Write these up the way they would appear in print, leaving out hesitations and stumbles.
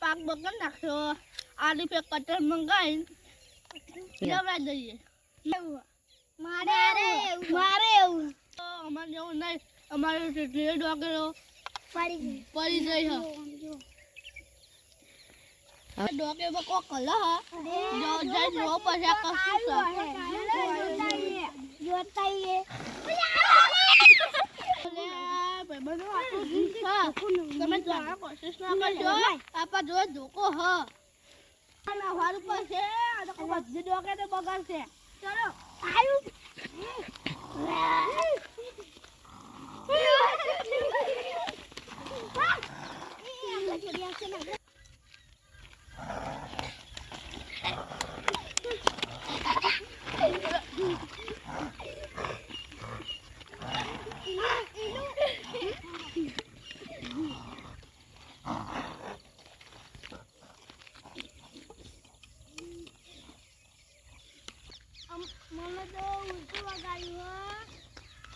પાક બગન નાખ્યો આલુ pay cutter મંગાઈ લેવા દઈએ મારે એવું અમાર જેવું નહીં અમારે એટલે ડોગરો પડી જાય હા ડોગે બકો કલ હા જો જાય નો પછી કશું જોતાઈએ તમે જોવા કોશિશ ના કરજો આપા જો ધોકો હ ના વાળ પર છે આ તો બધી ડોગે તો બગાડશે ચલો આયુ મને તો ઉલટું વગાડ્યું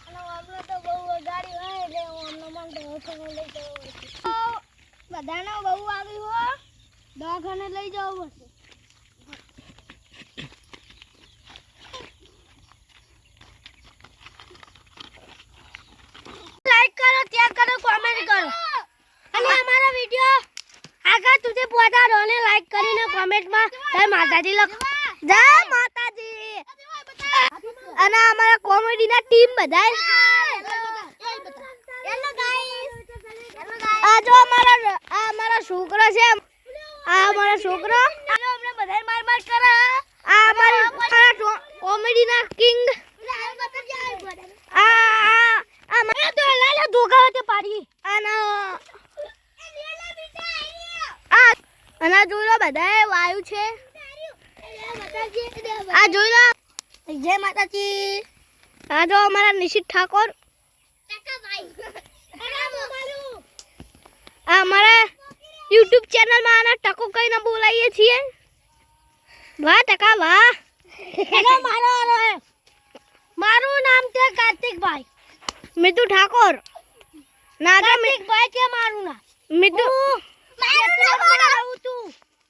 અને અમને તો બહુ વગાડ્યું હોય એટલે અમને મન દવાખાને લઈ જવું પડશે બધાને બહુ આવ્યું હોય દવાખાને લઈ જવું પડશે લાઈક કરો શેર કરો કોમેન્ટ કરો અને અમારા વિડિયો આગળ સુધી પહોંચાડો અને લાઈક કરીને કોમેન્ટમાં જય માતાજી લખો જય માતાજી અને અમારા કોમેડીના ટીમ બધાય હેલો ગાઈસ આ જો અમારા છોકરો છે આ અમારો છોકરો હાલો અમને બધાય માર કરે આ અમારા કોમેડીના કિંગ આ મને તો લાલા ધોકાવતે પાડી અને જોઈ લો બધાય વાયુ છે આ જોઈ લો જય માતાજી આ જો અમારા નિશિત ઠાકોર આ અમારા YouTube ચેનલ માં આના ટકો કઈને બોલાઈએ છીએ વાહ ટકા વાહ એનો મારું નામ છે કાર્તિકભાઈ મિતુ ઠાકોર ના કાર્તિકભાઈ કે મારું નામ મિતુ મારું નામ બોલાવું તું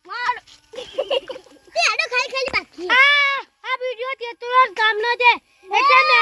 માર તે આડો ખાઈ બાકી આ વિડિયો તે તુરંત કામનો છે એટલે